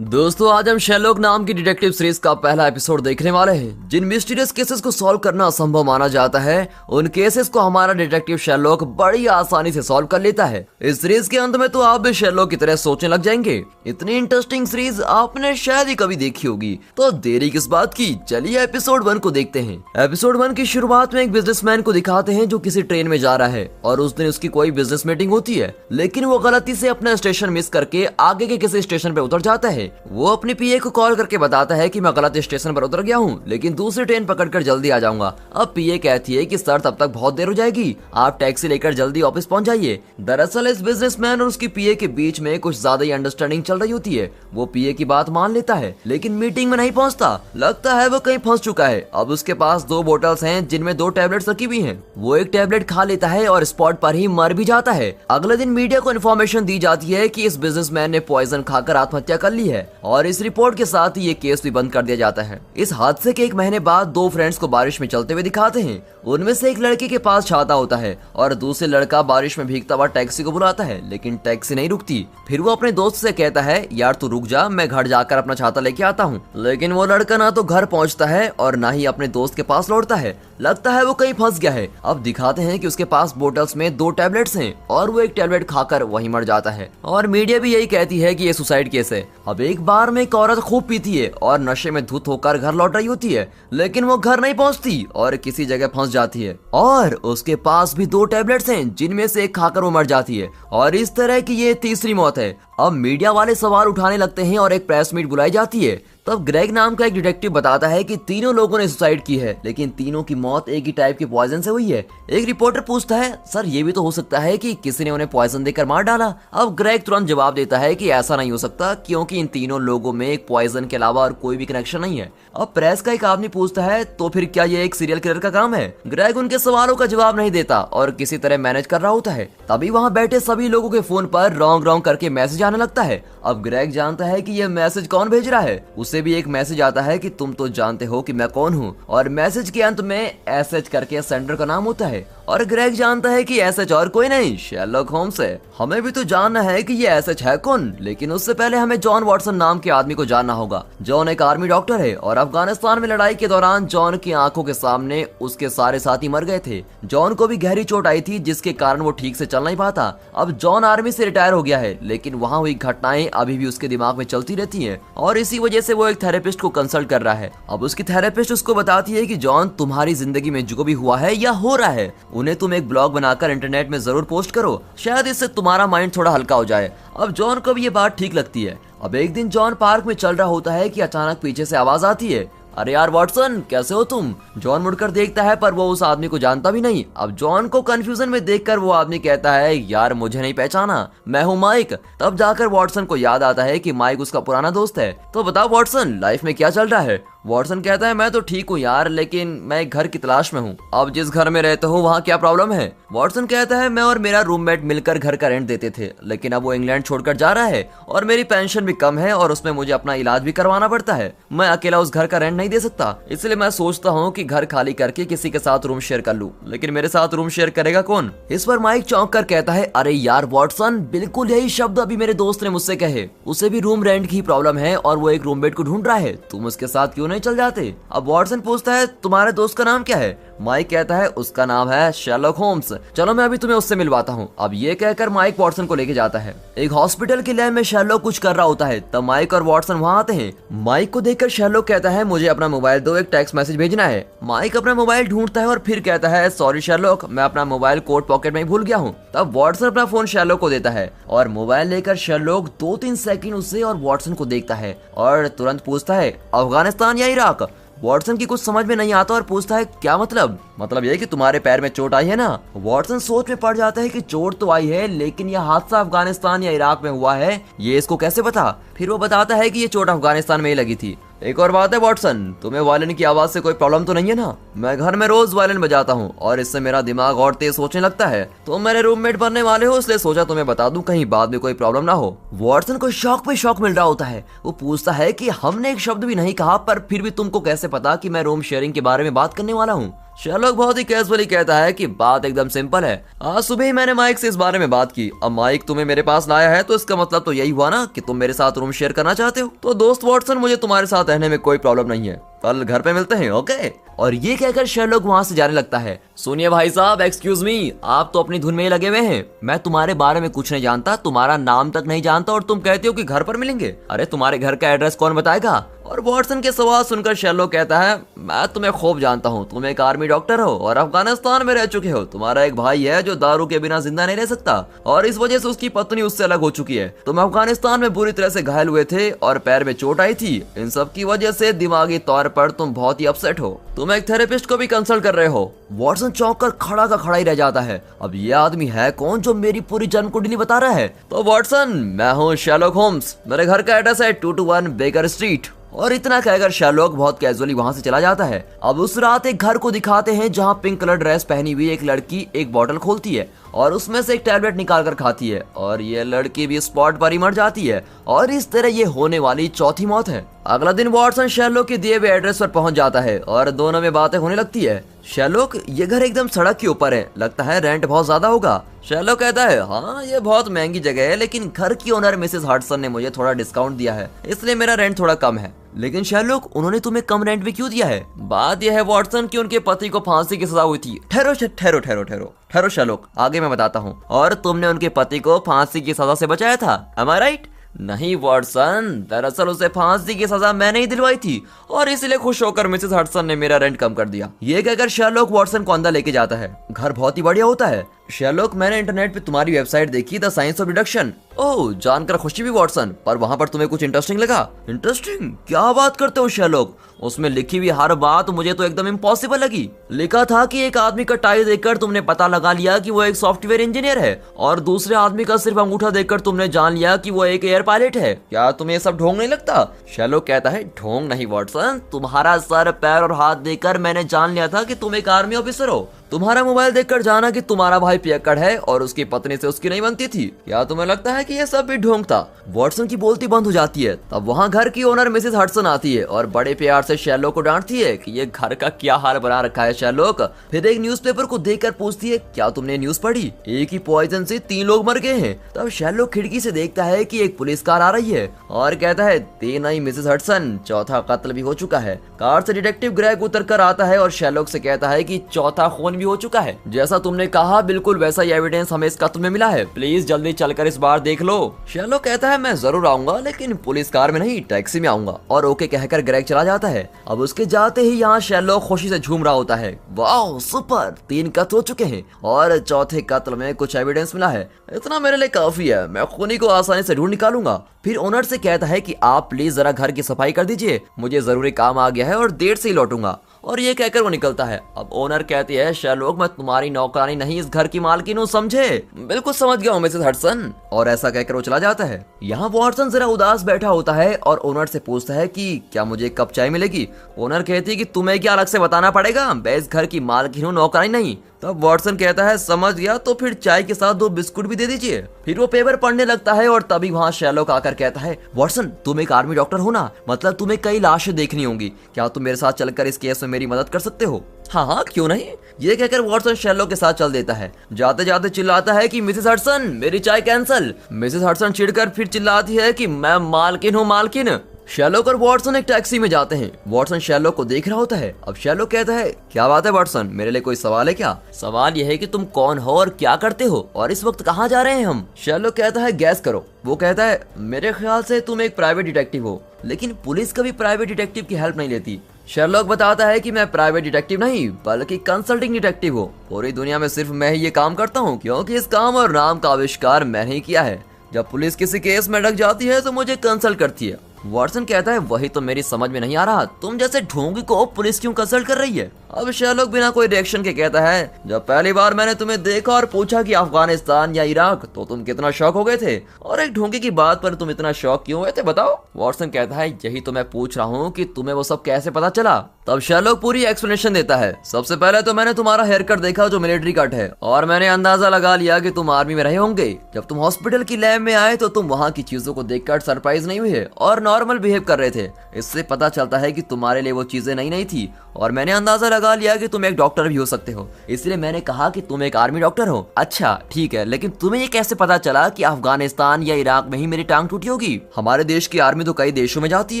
दोस्तों आज हम शेरलॉक नाम की डिटेक्टिव सीरीज का पहला एपिसोड देखने वाले हैं। जिन मिस्टीरियस केसेस को सॉल्व करना असंभव माना जाता है उन केसेस को हमारा डिटेक्टिव शेरलॉक बड़ी आसानी से सॉल्व कर लेता है। इस सीरीज के अंत में तो आप भी शेरलॉक की तरह सोचने लग जाएंगे। इतनी इंटरेस्टिंग सीरीज आपने शायद ही कभी देखी होगी, तो देरी किस बात की, चलिए एपिसोड 1 को देखते हैं। एपिसोड 1 की शुरुआत में एक बिजनेसमैन को दिखाते हैं जो किसी ट्रेन में जा रहा है और उस दिन उसकी कोई बिजनेस मीटिंग होती है, लेकिन वो गलती से अपना स्टेशन मिस करके आगे के किसी स्टेशन पे उतर जाता है। वो अपनी पीए को कॉल करके बताता है कि मैं गलत स्टेशन पर उतर गया हूँ, लेकिन दूसरी ट्रेन पकड़कर जल्दी आ जाऊंगा। अब पीए कहती है कि सर तब तक बहुत देर हो जाएगी, आप टैक्सी लेकर जल्दी ऑफिस पहुंच जाइए। दरअसल इस बिजनेसमैन और उसकी पीए के बीच में कुछ ज्यादा ही अंडरस्टैंडिंग चल रही होती है। वो पीए की बात मान लेता है, लेकिन मीटिंग में नहीं पहुंचता। लगता है वो कहीं फंस चुका है। अब उसके पास 2 बोतल्स हैं जिनमें 2 टैबलेट्स रखी हुई हैं। वो एक टैबलेट खा लेता है और स्पॉट पर ही मर भी जाता है। अगले दिन मीडिया को इन्फॉर्मेशन दी जाती है कि इस बिजनेसमैन ने पॉइजन खाकर आत्महत्या कर ली है और इस रिपोर्ट के साथ ही ये केस भी बंद कर दिया जाता है। इस हादसे के 1 महीने बाद 2 फ्रेंड्स को बारिश में चलते हुए दिखाते हैं। उनमें से एक लड़के के पास छाता होता है और दूसरे लड़का बारिश में भीगता हुआ टैक्सी को बुलाता है, लेकिन टैक्सी नहीं रुकती। फिर वो अपने दोस्त से कहता है, यार तू रुक जा, मैं घर जाकर अपना छाता लेके आता हूँ। लेकिन वो लड़का ना तो घर पहुँचता है और ना ही अपने दोस्त के पास लौटता है। लगता है वो कहीं फंस गया है। अब दिखाते हैं कि उसके पास बोतल्स में 2 टैबलेट्स हैं और वो एक टैबलेट खाकर वहीं मर जाता है। और मीडिया भी यही कहती है कि ये सुसाइड केस है। अब एक बार में एक औरत खूब पीती है और नशे में धुत होकर घर लौट रही होती है, लेकिन वो घर नहीं पहुंचती और किसी जगह फंस जाती है और उसके पास भी 2 टैबलेट्स हैं जिनमें से एक खाकर वो मर जाती है और इस तरह की ये तीसरी मौत है। अब मीडिया वाले सवाल उठाने लगते हैं और एक प्रेस मीट बुलाई जाती है। तब ग्रेग नाम का एक डिटेक्टिव बताता है कि तीनों लोगों ने सुसाइड की है, लेकिन तीनों की मौत एक ही टाइप के पॉइजन से हुई है। एक रिपोर्टर पूछता है, सर ये भी तो हो सकता है कि किसी ने उन्हें पॉइजन देकर मार डाला। अब ग्रेग तुरंत जवाब देता है कि ऐसा नहीं हो सकता, क्योंकि इन तीनों लोगों में एक पॉइजन के अलावा और कोई भी कनेक्शन नहीं है। अब प्रेस का एक आदमी पूछता है, तो फिर क्या ये एक सीरियल किलर का काम है? ग्रेग उनके सवालों का जवाब नहीं देता और किसी तरह मैनेज कर रहा होता है। तभी वहाँ बैठे सभी लोगों के फोन पर रॉन्ग रॉन्ग करके मैसेज आने लगता है। अब ग्रेग जानता है कि यह मैसेज कौन भेज रहा है। उसे भी एक मैसेज आता है कि तुम तो जानते हो कि मैं कौन हूँ, और मैसेज के अंत में एसएच करके सेंडर का नाम होता है। और ग्रेग जानता है कि एसएच और कोई नहीं, शेरलॉक होम्स है। हमें भी तो जानना है कि ये एसएच है कौन, लेकिन उससे पहले हमें जॉन वॉटसन नाम के आदमी को जानना होगा। जॉन एक आर्मी डॉक्टर है और अफगानिस्तान में लड़ाई के दौरान जॉन की आंखों के सामने उसके सारे साथी मर गए थे। जॉन को भी गहरी चोट आई थी जिसके कारण वो ठीक से चल नहीं पाता। अब जॉन आर्मी से रिटायर हो गया है, लेकिन वहाँ हुई घटनाएं अभी भी उसके दिमाग में चलती रहती हैं और इसी वजह से वो एक थेरेपिस्ट को कंसल्ट कर रहा है। अब उसकी थेरेपिस्ट उसको बताती है कि जॉन, तुम्हारी जिंदगी में जो भी हुआ है या हो रहा है, उन्हें तुम एक ब्लॉग बनाकर इंटरनेट में जरूर पोस्ट करो, शायद इससे तुम्हारा माइंड थोड़ा हल्का हो जाए। अब जॉन को भी ये बात ठीक लगती है। अब एक दिन जॉन पार्क में चल रहा होता है कि अचानक पीछे से आवाज आती है, अरे यार वॉटसन, कैसे हो तुम? जॉन मुड़कर देखता है पर वो उस आदमी को जानता भी नहीं। अब जॉन को कंफ्यूजन में देखकर वो आदमी कहता है, यार मुझे नहीं पहचाना, मैं हूँ माइक। तब जाकर वॉटसन को याद आता है कि माइक उसका पुराना दोस्त है। तो बताओ वॉटसन, लाइफ में क्या चल रहा है? वॉटसन कहता है, मैं तो ठीक हूँ यार, लेकिन मैं एक घर की तलाश में हूँ। अब जिस घर में रहते हो वहाँ क्या प्रॉब्लम है? वॉटसन कहता है, मैं और मेरा रूममेट मिलकर घर का रेंट देते थे, लेकिन अब वो इंग्लैंड छोड़कर जा रहा है और मेरी पेंशन भी कम है और उसमें मुझे अपना इलाज भी करवाना पड़ता है। मैं अकेला उस घर का रेंट नहीं दे सकता, इसलिए मैं सोचता हूँ कि घर खाली करके किसी के साथ रूम शेयर कर लूँ, लेकिन मेरे साथ रूम शेयर करेगा कौन? इस पर माइक चौंक कर कहता है, अरे यार वॉटसन, बिल्कुल यही शब्द अभी मेरे दोस्त ने मुझसे कहे। उसे भी रूम रेंट की प्रॉब्लम है और वो एक रूममेट को ढूंढ रहा है, तुम उसके साथ क्यों नहीं चल जाते? अब वॉटसन पूछता है, तुम्हारे दोस्त का नाम क्या है? माइक कहता है, उसका नाम है शेरलॉक होम्स, चलो मैं अभी तुम्हें उससे मिलवाता हूँ। अब ये कहकर माइक वॉटसन को लेके जाता है। एक हॉस्पिटल के लैब में शेरलॉक कुछ कर रहा होता है, तब माइक और वॉटसन वहाँ आते हैं। माइक को देखकर शेरलॉक कहता है, मुझे अपना मोबाइल दो, एक टेक्स्ट मैसेज भेजना है। माइक अपना मोबाइल ढूंढता है और फिर कहता है, सॉरी शेरलॉक, मैं अपना मोबाइल कोट पॉकेट में भूल गया हूँ। तब वॉटसन अपना फोन शेरलॉक को देता है और मोबाइल लेकर शेरलॉक 2-3 सेकंड उसे और वॉटसन को देखता है और तुरंत पूछता है, अफगानिस्तान या इराक? वॉटसन की कुछ समझ में नहीं आता और पूछता है, क्या मतलब? मतलब ये कि तुम्हारे पैर में चोट आई है ना? वॉटसन सोच में पड़ जाता है कि चोट तो आई है, लेकिन यह हादसा अफगानिस्तान या इराक में हुआ है, ये इसको कैसे पता? फिर वो बताता है कि ये चोट अफगानिस्तान में ही लगी थी। एक और बात है वॉटसन, तुम्हें वायलिन की आवाज से कोई प्रॉब्लम तो नहीं है ना? मैं घर में रोज वायलिन बजाता हूँ और इससे मेरा दिमाग और तेज सोचने लगता है। तुम मेरे रूममेट बनने वाले हो, इसलिए सोचा तुम्हें बता दूं, कहीं बाद में कोई प्रॉब्लम ना हो। वॉटसन को शौक पे शौक मिल रहा होता है। वो पूछता है कि हमने एक शब्द भी नहीं कहा, पर फिर भी तुमको कैसे पता कि मैं रूम शेयरिंग के बारे में बात करने वाला हूँ? शेरलॉक बहुत ही कैजुअली कहता है कि बात एकदम सिंपल है। आज सुबह ही मैंने माइक से इस बारे में बात की। अब माइक तुम्हें मेरे पास लाया है तो इसका मतलब तो यही हुआ ना कि तुम मेरे साथ रूम शेयर करना चाहते हो। तो दोस्त वॉटसन, मुझे तुम्हारे साथ रहने में कोई प्रॉब्लम नहीं है, कल घर पे मिलते हैं, ओके। और ये कहकर शेरलॉक वहाँ से जाने लगता है। सुनिए भाई साहब, एक्सक्यूज मी, आप तो अपनी धुन में ही लगे हुए हैं। मैं तुम्हारे बारे में कुछ नहीं जानता, तुम्हारा नाम तक नहीं जानता और तुम कहते हो कि घर पर मिलेंगे। अरे तुम्हारे घर का एड्रेस कौन बताएगा? और वॉटसन के सवाल सुनकर शेरलॉक कहता है, मैं तुम्हें खूब जानता हूँ, तुम एक आर्मी डॉक्टर हो और अफगानिस्तान में रह चुके हो। तुम्हारा एक भाई है जो दारू के बिना जिंदा नहीं रह सकता और इस वजह से उसकी पत्नी उससे अलग हो चुकी है। तुम अफगानिस्तान में बुरी तरह से घायल हुए थे और पैर में चोट आई थी। इन सब की वजह से दिमागी तौर पर तुम बहुत ही अपसेट हो। तुम एक थेरेपिस्ट को भी कंसल्ट कर रहे हो। वॉटसन चौंक कर खड़ा का खड़ा ही रह जाता है। अब ये आदमी है कौन जो मेरी पूरी जन्म कुंडली बता रहा है? तो वॉटसन, मैं हूँ शेरलॉक होम्स, मेरे घर का एड्रेस है 221 बेकर स्ट्रीट। और इतना कहकर शेरलॉक बहुत कैजुअली वहां से चला जाता है। अब उस रात एक घर को दिखाते हैं जहां पिंक कलर ड्रेस पहनी हुई एक लड़की एक बोतल खोलती है और उसमें से एक टैबलेट निकाल कर खाती है और ये लड़की भी स्पॉट पर ही मर जाती है और इस तरह ये होने वाली चौथी मौत है। अगला दिन वॉटसन शेरलॉक के दिए हुए एड्रेस पर पहुंच जाता है और दोनों में बातें होने लगती है। शेरलॉक, ये घर एकदम सड़क के ऊपर है, लगता है रेंट बहुत ज्यादा होगा। शेरलॉक कहता है, हाँ ये बहुत महंगी जगह है, लेकिन घर की ओनर मिसेस हडसन ने मुझे थोड़ा डिस्काउंट दिया है, इसलिए मेरा रेंट थोड़ा कम है। लेकिन शेरलॉक, उन्होंने तुम्हें कम रेंट भी क्यों दिया है? बात यह है वॉटसन कि उनके पति को फांसी की सजा हुई थी। ठहरो ठहरो ठहरो ठहरो ठहरो शेरलॉक, आगे मैं बताता हूँ। और तुमने उनके पति को फांसी की सजा से बचाया था, एम आई राइट? नहीं वॉटसन, दरअसल उसे फांसी की सजा मैंने ही दिलवाई थी और इसलिए खुश होकर मिसेस हडसन ने मेरा रेंट कम कर दिया। ये कहकर शेरलॉक वॉटसन को अंदर लेके जाता है। घर बहुत ही बढ़िया होता है। शेरलॉक, मैंने इंटरनेट पे तुम्हारी वेबसाइट देखी, द साइंस ऑफ डिडक्शन। ओह, जानकर खुशी भी वॉटसन, पर वहाँ पर तुम्हें कुछ इंटरेस्टिंग लगा? इंटरेस्टिंग? क्या बात करते हो शेरलॉक? उसमें लिखी हुई हर बात मुझे तो एकदम इम्पॉसिबल लगी। लिखा था कि एक आदमी का टाई देखकर तुमने पता लगा लिया कि वो एक सॉफ्टवेयर इंजीनियर है और दूसरे आदमी का सिर्फ अंगूठा देखकर तुमने जान लिया कि वो एक एयर पायलट है। क्या तुम्हें सब ढोंग नहीं लगता? शेरलॉक कहता है, ढोंग नहीं वॉटसन, तुम्हारा सर, पैर और हाथ देखकर मैंने जान लिया था कि तुम एक आर्मी ऑफिसर हो। तुम्हारा मोबाइल देखकर जाना कि तुम्हारा भाई पियक्कड़ है और उसकी पत्नी से उसकी नहीं बनती थी। क्या तुम्हें लगता है कि यह सब भी ढोंग था? वॉटसन की बोलती बंद हो जाती है। तब वहाँ घर की ओनर मिसेस हडसन आती है और बड़े प्यार से शेरलॉक को डांटती है कि ये घर का क्या हाल बना रखा है शेरलॉक। फिर एक न्यूज़पेपर को देखकर पूछती है, क्या तुमने न्यूज पढ़ी? एक ही पॉइजन से 3 लोग मर गए हैं। तब शेरलॉक खिड़की से देखता है कि एक पुलिस कार आ रही है और कहता है, 3 नहीं मिसेस हडसन, चौथा कत्ल भी हो चुका है। कार से डिटेक्टिव ग्रेग उतर कर आता है और शेरलॉक से कहता है कि चौथा खून भी हो चुका है। जैसा तुमने कहा बिल्कुल वैसा ही एविडेंस हमें इस कत्ल में मिला है। प्लीज जल्दी चलकर इस बार देख लो। शेरलॉक कहता है, मैं जरूर आऊंगा, लेकिन पुलिस कार में नहीं, टैक्सी में आऊंगा। और ओके कहकर ग्रेग चला जाता है। अब उसके जाते ही यहाँ शेरलॉक खुशी से झूम रहा होता है। वाह सुपर, 3 कत्ल हो चुके हैं और चौथे कत्ल में कुछ एविडेंस मिला है। इतना मेरे लिए काफी है, मैं खूनी को आसानी से ढूंढ निकालूंगा। फिर ओनर से कहता है कि आप प्लीज जरा घर की सफाई कर दीजिए, मुझे जरूरी काम आ गया है और देर से ही लौटूंगा। और ये कहकर वो निकलता है। अब ओनर कहती है, शेरलॉक मैं तुम्हारी नौकरानी नहीं, इस घर की मालकिन हूँ, समझे? बिल्कुल समझ गया हूँ मिसेस हडसन। और ऐसा कहकर वो चला जाता है। यहाँ वॉटसन जरा उदास बैठा होता है और ओनर से पूछता है कि क्या मुझे एक कप चाय मिलेगी? ओनर कहती है कि तुम्हें क्या अलग से बताना पड़ेगा, मैं इस घर की मालकिन हूँ, नौकरानी नहीं। तब वॉटसन कहता है, समझ गया, तो फिर चाय के साथ 2 बिस्कुट भी दे दीजिए। फिर वो पेपर पढ़ने लगता है और तभी वहाँ शेरलॉक आकर कहता है, वॉटसन तुम एक आर्मी डॉक्टर हो ना, मतलब तुम्हें कई लाशें देखनी होंगी, क्या तुम मेरे साथ चलकर इस केस में मेरी मदद कर सकते हो? हाँ हाँ क्यों नहीं। ये कहकर वॉटसन शेरलॉक के साथ चल देता है। जाते जाते चिल्लाता है कि मिसेस हडसन मेरी चाय कैंसिल। मिसेस हडसन चिढ़कर फिर चिल्लाती है कि मैं मालकिन हूँ, मालकिन। शेरलॉक और वॉटसन एक टैक्सी में जाते हैं। वॉटसन शेरलॉक को देख रहा होता है। अब शेरलॉक कहता है, क्या बात है वॉटसन, मेरे लिए कोई सवाल है क्या? सवाल यह है कि तुम कौन हो और क्या करते हो और इस वक्त कहाँ जा रहे हैं हम? शेरलॉक कहता है, गैस करो। वो कहता है, मेरे ख्याल से तुम एक प्राइवेट डिटेक्टिव हो, लेकिन पुलिस कभी प्राइवेट डिटेक्टिव की हेल्प नहीं लेती। शेरलॉक बताता है कि मैं प्राइवेट डिटेक्टिव नहीं बल्कि कंसल्टिंग डिटेक्टिव हूँ। पूरी दुनिया में सिर्फ मैं ही ये काम करता हूँ, क्योंकि इस काम और नाम का आविष्कार मैंने ही किया है। जब पुलिस किसी केस में अटक जाती है तो मुझे कंसल्ट करती है। वॉटसन कहता है, वही तो मेरी समझ में नहीं आ रहा, तुम जैसे ढोंगी को पुलिस क्यों कंसल्ट कर रही है? अब शेरलॉक बिना कोई रिएक्शन के कहता है, जब पहली बार मैंने तुम्हें देखा और पूछा कि अफगानिस्तान या इराक, तो तुम कितना शॉक हो गए थे, और एक ढोंगी की बात पर तुम इतना शॉक क्यों हुए थे, बताओ? वॉटसन कहता है, यही तो मैं पूछ रहा हूँ कि तुम्हें वो सब कैसे पता चला? तब शेरलॉक पूरी एक्सप्लेनेशन देता है। सबसे पहले तो मैंने तुम्हारा हेयर कट देखा जो मिलिट्री कट है, और मैंने अंदाजा लगा लिया कि तुम आर्मी में रहे होंगे। जब तुम हॉस्पिटल की लैब में आए तो तुम वहाँ की चीजों को देखकर सरप्राइज नहीं हुए और नॉर्मल बिहेव कर रहे थे। इससे पता चलता है कि तुम्हारे लिए वो चीजें नई नहीं थी, और मैंने अंदाजा लगा लिया कि तुम एक डॉक्टर भी हो सकते हो, इसलिए मैंने कहा कि तुम एक आर्मी डॉक्टर हो। अच्छा ठीक है, लेकिन तुम्हें ये कैसे पता चला कि अफगानिस्तान या इराक में ही मेरी टांग टूटी होगी? हमारे देश की आर्मी तो कई देशों में जाती